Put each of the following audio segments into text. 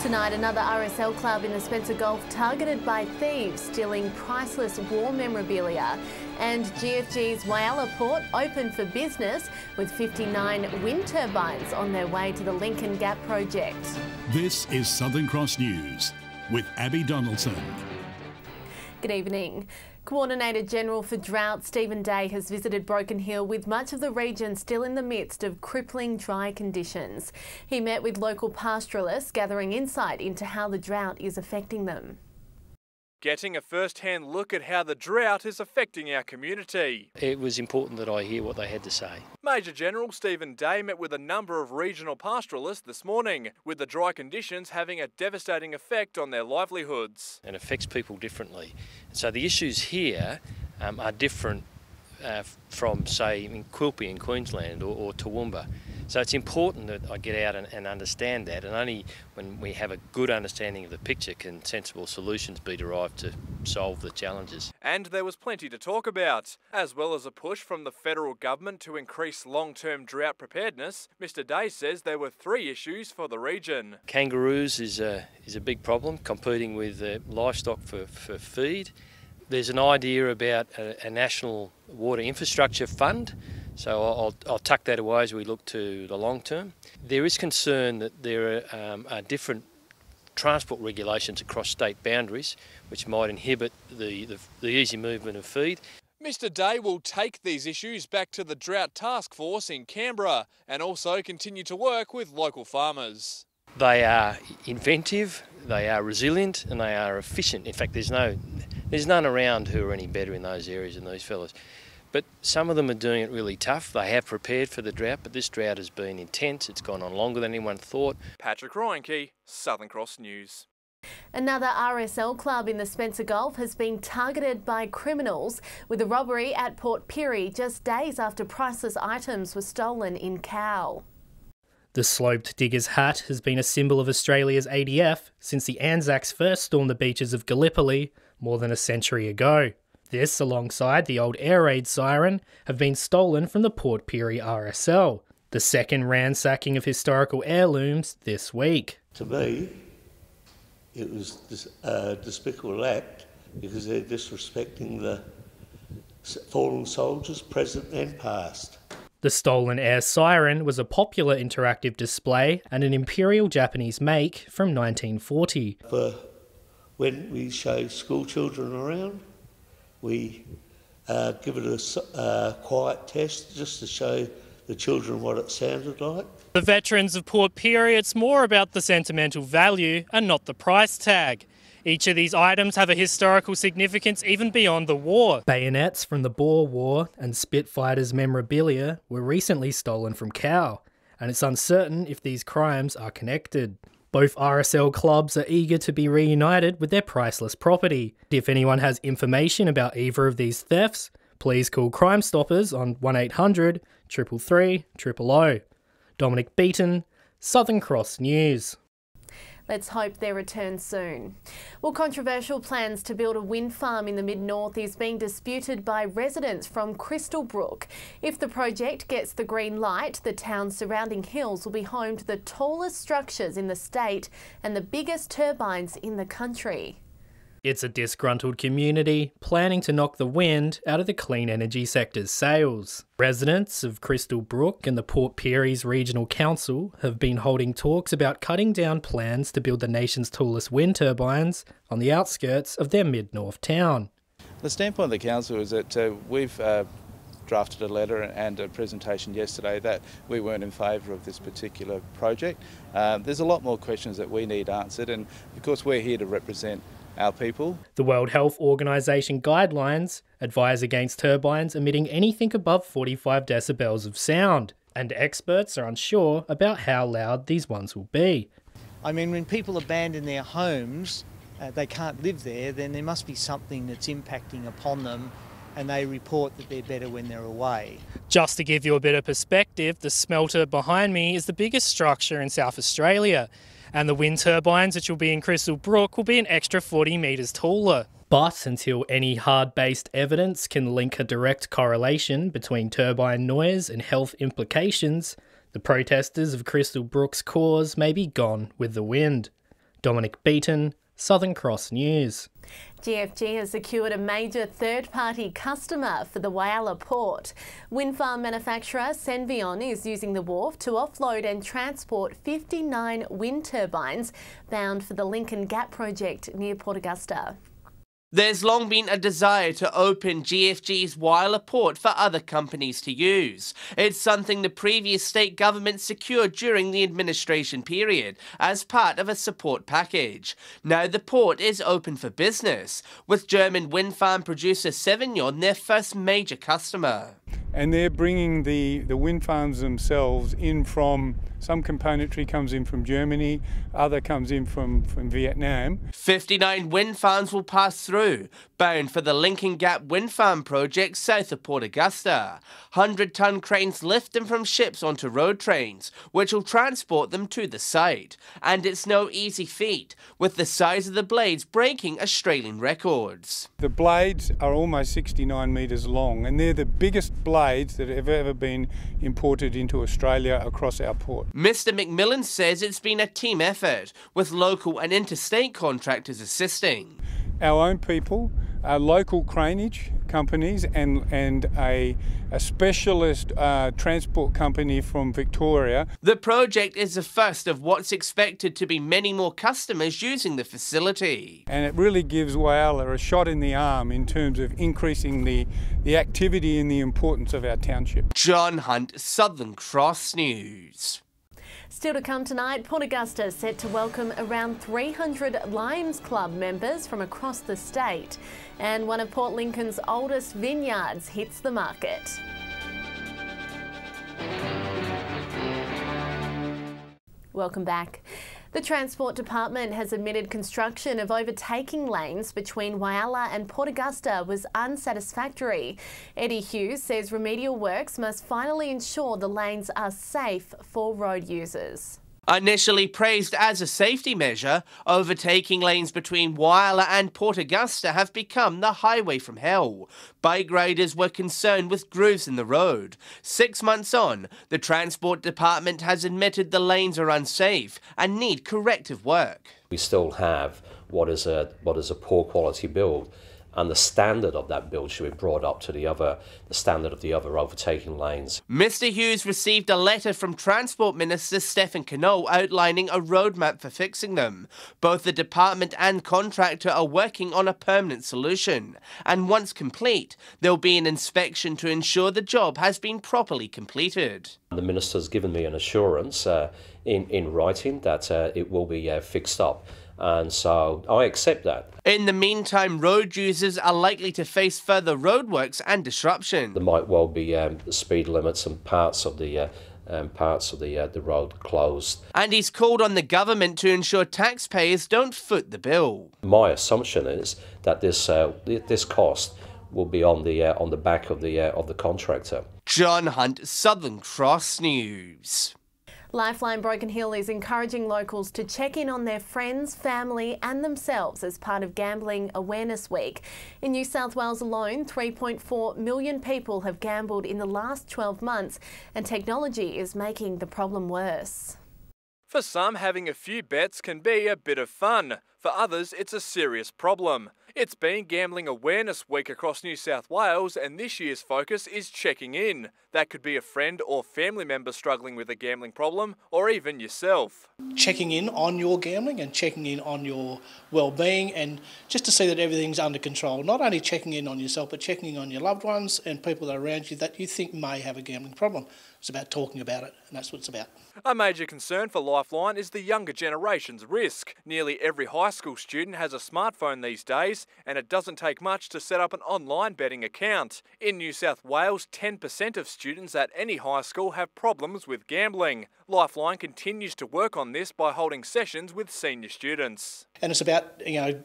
Tonight, another RSL club in the Spencer Gulf targeted by thieves stealing priceless war memorabilia. And GFG's Whyalla Port open for business with 59 wind turbines on their way to the Lincoln Gap project. This is Southern Cross News with Abby Donaldson. Good evening. Coordinator General for Drought Stephen Day has visited Broken Hill with much of the region still in the midst of crippling dry conditions. He met with local pastoralists, gathering insight into how the drought is affecting them. Getting a first-hand look at how the drought is affecting our community. It was important that I hear what they had to say. Major General Stephen Day met with a number of regional pastoralists this morning, with the dry conditions having a devastating effect on their livelihoods. It affects people differently. So the issues here are different from, say, in Quilpie in Queensland or Toowoomba. So it's important that I get out and understand that, and only when we have a good understanding of the picture can sensible solutions be derived to solve the challenges. And there was plenty to talk about. As well as a push from the federal government to increase long-term drought preparedness, Mr Day says there were 3 issues for the region. Kangaroos is a big problem, competing with livestock for feed. There's an idea about a national water infrastructure fund. So I'll tuck that away as we look to the long term. There is concern that there are different transport regulations across state boundaries which might inhibit the easy movement of feed. Mr Day will take these issues back to the Drought Task Force in Canberra and also continue to work with local farmers. They are inventive, they are resilient and they are efficient. In fact, there's none around who are any better in those areas than these fellas. But some of them are doing it really tough. They have prepared for the drought, but this drought has been intense. It's gone on longer than anyone thought. Patrick Ryanke, Southern Cross News. Another RSL club in the Spencer Gulf has been targeted by criminals with a robbery at Port Pirie just days after priceless items were stolen in Cowell. The sloped digger's hat has been a symbol of Australia's ADF since the Anzacs first stormed the beaches of Gallipoli more than a century ago. This, alongside the old air raid siren, have been stolen from the Port Pirie RSL, the second ransacking of historical heirlooms this week. To me, it was a despicable act because they're disrespecting the fallen soldiers, present and past. The stolen air siren was a popular interactive display and an Imperial Japanese make from 1940. For when we show school children around, we give it a quiet test just to show the children what it sounded like. The veterans of Port Pirie, it's more about the sentimental value and not the price tag. Each of these items have a historical significance even beyond the war. Bayonets from the Boer War and Spitfires memorabilia were recently stolen from Cowell, and it's uncertain if these crimes are connected. Both RSL clubs are eager to be reunited with their priceless property. If anyone has information about either of these thefts, please call Crime Stoppers on 1800 333 000. Dominic Beaton, Southern Cross News. Let's hope they return soon. Well, controversial plans to build a wind farm in the mid-north is being disputed by residents from Crystal Brook. If the project gets the green light, the town's surrounding hills will be home to the tallest structures in the state and the biggest turbines in the country. It's a disgruntled community planning to knock the wind out of the clean energy sector's sails. Residents of Crystal Brook and the Port Pirie's Regional Council have been holding talks about cutting down plans to build the nation's tallest wind turbines on the outskirts of their mid-north town. The standpoint of the council is that we've drafted a letter and a presentation yesterday that we weren't in favour of this particular project. There's a lot more questions that we need answered, and of course we're here to represent our people. The World Health Organization guidelines advise against turbines emitting anything above 45 decibels of sound, and experts are unsure about how loud these ones will be. I mean, when people abandon their homes, they can't live there, then there must be something that's impacting upon them, and they report that they're better when they're away. Just to give you a bit of perspective, the smelter behind me is the biggest structure in South Australia, and the wind turbines, which will be in Crystal Brook, will be an extra 40 metres taller. But until any hard-based evidence can link a direct correlation between turbine noise and health implications, the protesters of Crystal Brook's cause may be gone with the wind. Dominic Beaton, Southern Cross News. GFG has secured a major third-party customer for the Whyalla port. Wind farm manufacturer Senvion is using the wharf to offload and transport 59 wind turbines bound for the Lincoln Gap project near Port Augusta. There's long been a desire to open GFG's Whyalla port for other companies to use. It's something the previous state government secured during the administration period as part of a support package. Now the port is open for business, with German wind farm producer Senvion their first major customer. And they're bringing the wind farms themselves in from, some componentry comes in from Germany, other comes in from Vietnam. 59 wind farms will pass through, bound for the Lincoln Gap wind farm project south of Port Augusta. 100-ton cranes lift them from ships onto road trains, which will transport them to the site. And it's no easy feat, with the size of the blades breaking Australian records. The blades are almost 69 metres long, and they're the biggest blades that have ever been imported into Australia across our port. Mr McMillan says it's been a team effort, with local and interstate contractors assisting. Our own people, local craneage companies and a specialist transport company from Victoria. The project is the first of what's expected to be many more customers using the facility. And it really gives Whyalla a shot in the arm in terms of increasing the activity and the importance of our township. John Hunt, Southern Cross News. Still to come tonight, Port Augusta is set to welcome around 300 Lions Club members from across the state. And one of Port Lincoln's oldest vineyards hits the market. Welcome back. The Transport Department has admitted construction of overtaking lanes between Whyalla and Port Augusta was unsatisfactory. Eddie Hughes says remedial works must finally ensure the lanes are safe for road users. Initially praised as a safety measure, overtaking lanes between Whyalla and Port Augusta have become the highway from hell. Bike riders were concerned with grooves in the road. 6 months on, the Transport Department has admitted the lanes are unsafe and need corrective work. We still have what is a poor quality build, and the standard of that build should be brought up to the standard of the other overtaking lanes. Mr Hughes received a letter from Transport Minister Stephen Cano outlining a roadmap for fixing them. Both the department and contractor are working on a permanent solution, and once complete, there'll be an inspection to ensure the job has been properly completed. The Minister's given me an assurance in writing that it will be fixed up. And so I accept that. In the meantime, road users are likely to face further roadworks and disruption. There might well be speed limits and parts of the road closed. And he's called on the government to ensure taxpayers don't foot the bill. My assumption is that this cost will be on the back of the contractor. John Hunt, Southern Cross News. Lifeline Broken Hill is encouraging locals to check in on their friends, family and themselves as part of Gambling Awareness Week. In New South Wales alone, 3.4 million people have gambled in the last 12 months, and technology is making the problem worse. For some, having a few bets can be a bit of fun. For others, it's a serious problem. It's been Gambling Awareness Week across New South Wales, and this year's focus is checking in. That could be a friend or family member struggling with a gambling problem, or even yourself. Checking in on your gambling and checking in on your well-being, and just to see that everything's under control. Not only checking in on yourself, but checking in on your loved ones and people that are around you that you think may have a gambling problem. It's about talking about it, and that's what it's about. A major concern for Lifeline is the younger generation's risk. Nearly every high school student has a smartphone these days, and it doesn't take much to set up an online betting account. In New South Wales, 10% of students at any high school have problems with gambling. Lifeline continues to work on this by holding sessions with senior students. And it's about,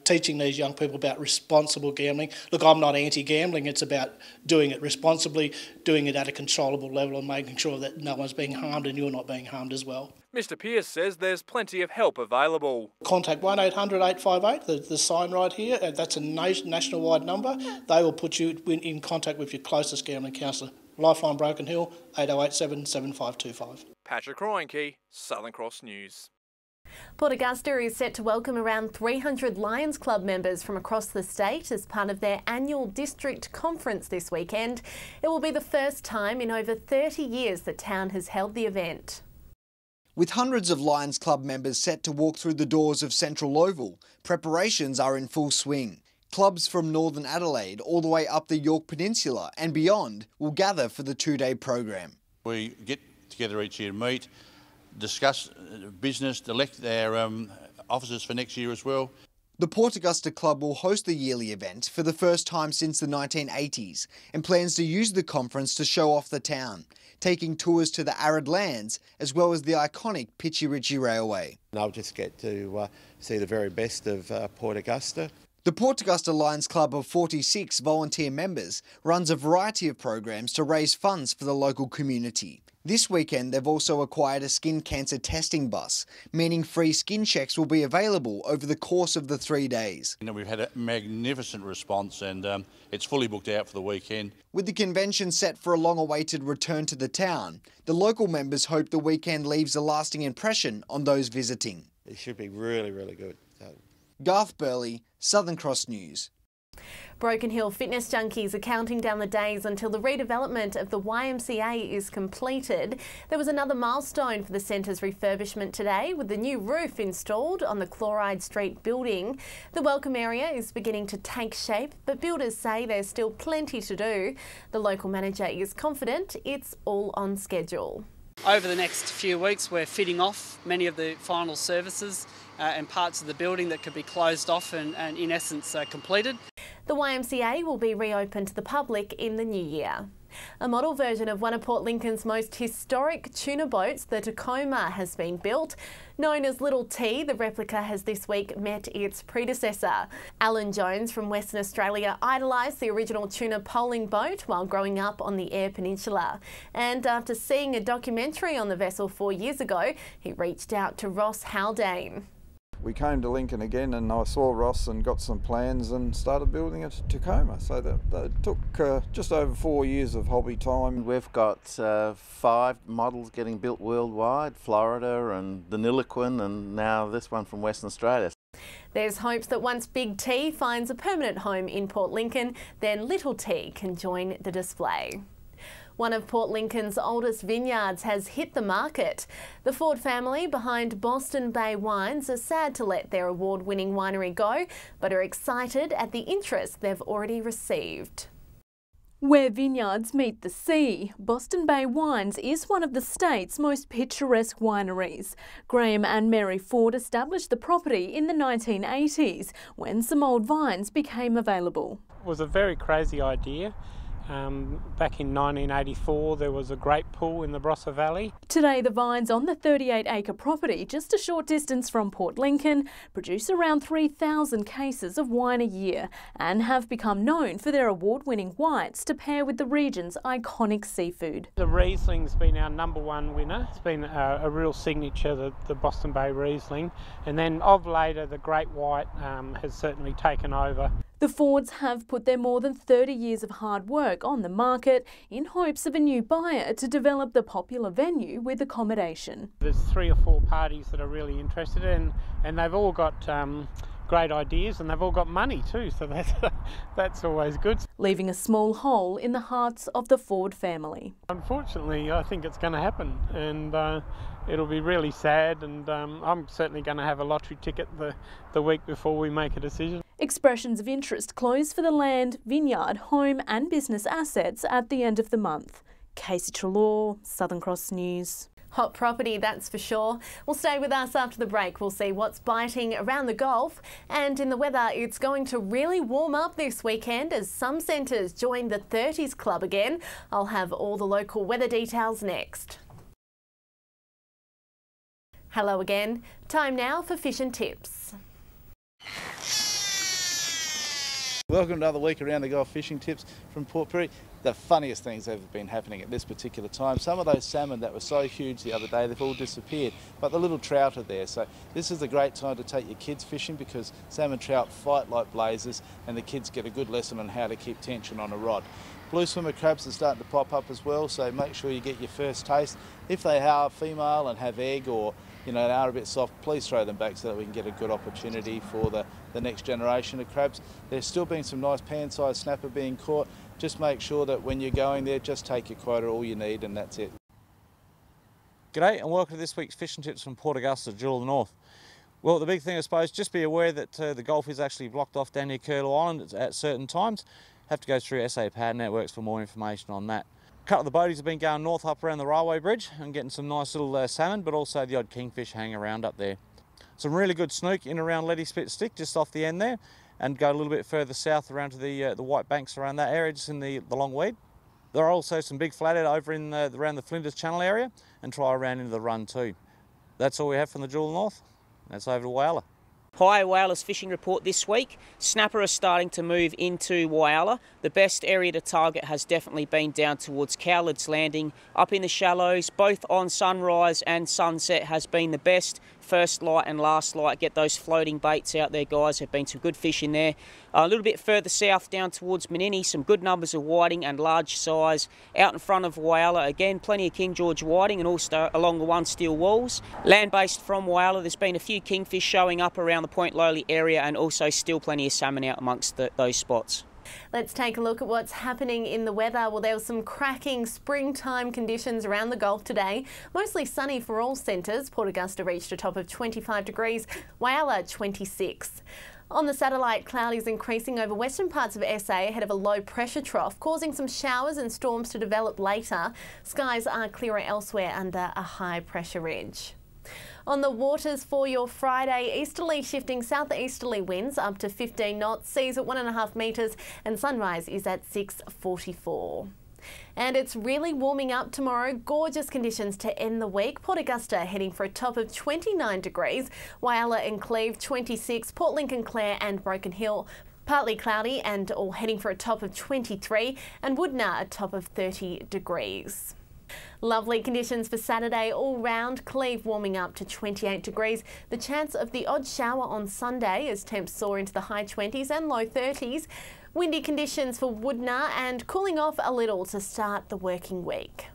teaching these young people about responsible gambling. Look, I'm not anti-gambling. It's about doing it responsibly, doing it at a controllable level and making sure that no one's being harmed and you're not being harmed as well. Mr Pearce says there's plenty of help available. Contact 1800 858, the sign right here. That's a nationwide number. They will put you in contact with your closest gambling counsellor. Lifeline Broken Hill, 8087 7525. Patrick Roinke, Southern Cross News. Port Augusta is set to welcome around 300 Lions Club members from across the state as part of their annual district conference this weekend. It will be the first time in over 30 years the town has held the event. With hundreds of Lions Club members set to walk through the doors of Central Oval, preparations are in full swing. Clubs from Northern Adelaide all the way up the York Peninsula and beyond will gather for the two-day program. We get together each year, meet, discuss business, elect our officers for next year as well. The Port Augusta Club will host the yearly event for the first time since the 1980s and plans to use the conference to show off the town, taking tours to the arid lands as well as the iconic Pitchy Ritchie Railway. They'll just get to see the very best of Port Augusta. The Port Augusta Lions Club of 46 volunteer members runs a variety of programs to raise funds for the local community. This weekend, they've also acquired a skin cancer testing bus, meaning free skin checks will be available over the course of the 3 days. We've had a magnificent response and it's fully booked out for the weekend. With the convention set for a long-awaited return to the town, the local members hope the weekend leaves a lasting impression on those visiting. It should be really, really good. Garth Burley, Southern Cross News. Broken Hill fitness junkies are counting down the days until the redevelopment of the YMCA is completed. There was another milestone for the centre's refurbishment today with the new roof installed on the Chloride Street building. The welcome area is beginning to take shape, but builders say there's still plenty to do. The local manager is confident it's all on schedule. Over the next few weeks, we're fitting off many of the final services and parts of the building that could be closed off and in essence completed. The YMCA will be reopened to the public in the new year. A model version of one of Port Lincoln's most historic tuna boats, the Tacoma, has been built. Known as Little T, the replica has this week met its predecessor. Alan Jones from Western Australia idolised the original tuna poling boat while growing up on the Eyre Peninsula. And after seeing a documentary on the vessel 4 years ago, he reached out to Ross Haldane. We came to Lincoln again and I saw Ross and got some plans and started building a Tacoma. So that took just over 4 years of hobby time. We've got 5 models getting built worldwide, Florida and the Niliquin and now this one from Western Australia. There's hopes that once Big T finds a permanent home in Port Lincoln, then Little T can join the display. One of Port Lincoln's oldest vineyards has hit the market. The Ford family behind Boston Bay Wines are sad to let their award-winning winery go, but are excited at the interest they've already received. Where vineyards meet the sea, Boston Bay Wines is one of the state's most picturesque wineries. Graham and Mary Ford established the property in the 1980s when some old vines became available. It was a very crazy idea. Back in 1984 there was a grape pool in the Barossa Valley. Today the vines on the 38-acre property just a short distance from Port Lincoln produce around 3,000 cases of wine a year and have become known for their award-winning whites to pair with the region's iconic seafood. The Riesling's been our #1 winner. It's been a real signature, the Boston Bay Riesling, and then of later the Great White has certainly taken over. The Fords have put their more than 30 years of hard work on the market in hopes of a new buyer to develop the popular venue with accommodation. There's 3 or 4 parties that are really interested in, and they've all got great ideas and they've all got money too, so that's always good. Leaving a small hole in the hearts of the Ford family. Unfortunately, I think it's going to happen, and it'll be really sad, and I'm certainly going to have a lottery ticket the week before we make a decision. Expressions of interest close for the land, vineyard, home and business assets at the end of the month. Casey Trelaw, Southern Cross News. Hot property, that's for sure. Well, stay with us after the break. We'll see what's biting around the Gulf. And in the weather, it's going to really warm up this weekend as some centres join the 30s club again. I'll have all the local weather details next. Hello again. Time now for Fish and Tips. Welcome to another week around the Gulf fishing tips from Port Pirie. The funniest things have been happening at this particular time. Some of those salmon that were so huge the other day, they've all disappeared, but the little trout are there. So this is a great time to take your kids fishing because salmon trout fight like blazes and the kids get a good lesson on how to keep tension on a rod. Blue swimmer crabs are starting to pop up as well, so make sure you get your first taste. If they are female and have egg or they are a bit soft, please throw them back so that we can get a good opportunity for the next generation of crabs. There's still been some nice pan-sized snapper being caught. Just make sure that when you're going there, just take your quota, all you need, and that's it. G'day and welcome to this week's Fishing Tips from Port Augusta, Jewel of the North. Well, the big thing I suppose, just be aware that the Gulf is actually blocked off down near Curlew Island at certain times. Have to go through SA Pad Networks for more information on that. A couple of the boaties have been going north up around the railway bridge and getting some nice little salmon, but also the odd kingfish hanging around up there. Some really good snook in around Letty Spit Stick, just off the end there, and go a little bit further south around to the white banks around that area, just in the longweed. There are also some big flathead over in around the Flinders Channel area, and try around into the run too. That's all we have from the Jewel of the North. That's over to Whyalla. Hi, Whyala's fishing report this week. Snapper are starting to move into Whyalla. The best area to target has definitely been down towards Cowlard's Landing. Up in the shallows, both on sunrise and sunset has been the best. First light and last light, get those floating baits out there, guys. Have been some good fish in there. A little bit further south down towards Menini, some good numbers of whiting and large size. Out in front of Whyalla, again, plenty of King George whiting and also along the one steel walls. Land-based from Whyalla, there's been a few kingfish showing up around the Point Lowly area and also still plenty of salmon out amongst those spots. Let's take a look at what's happening in the weather. Well, there were some cracking springtime conditions around the Gulf today. Mostly sunny for all centres. Port Augusta reached a top of 25 degrees, Whyalla 26. On the satellite, cloud is increasing over western parts of SA ahead of a low pressure trough, causing some showers and storms to develop later. Skies are clearer elsewhere under a high pressure ridge. On the waters for your Friday, easterly shifting southeasterly winds up to 15 knots, seas at 1.5 metres and sunrise is at 6:44. And it's really warming up tomorrow. Gorgeous conditions to end the week. Port Augusta heading for a top of 29 degrees. Whyalla and Cleve 26. Port Lincoln, Clare and Broken Hill partly cloudy and all heading for a top of 23. And Woodna a top of 30 degrees. Lovely conditions for Saturday all round. Cleve warming up to 28 degrees. The chance of the odd shower on Sunday as temps soar into the high 20s and low 30s. Windy conditions for Woodna and cooling off a little to start the working week.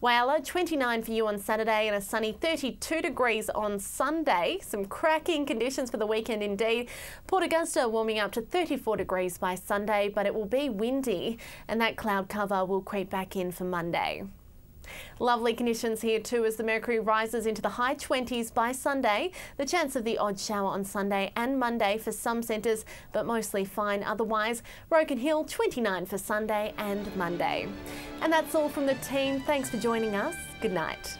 Whyalla 29 for you on Saturday and a sunny 32 degrees on Sunday. Some cracking conditions for the weekend indeed. Port Augusta warming up to 34 degrees by Sunday, but it will be windy and that cloud cover will creep back in for Monday. Lovely conditions here too as the mercury rises into the high 20s by Sunday. The chance of the odd shower on Sunday and Monday for some centres, but mostly fine otherwise. Broken Hill 29 for Sunday and Monday. And that's all from the team. Thanks for joining us. Good night.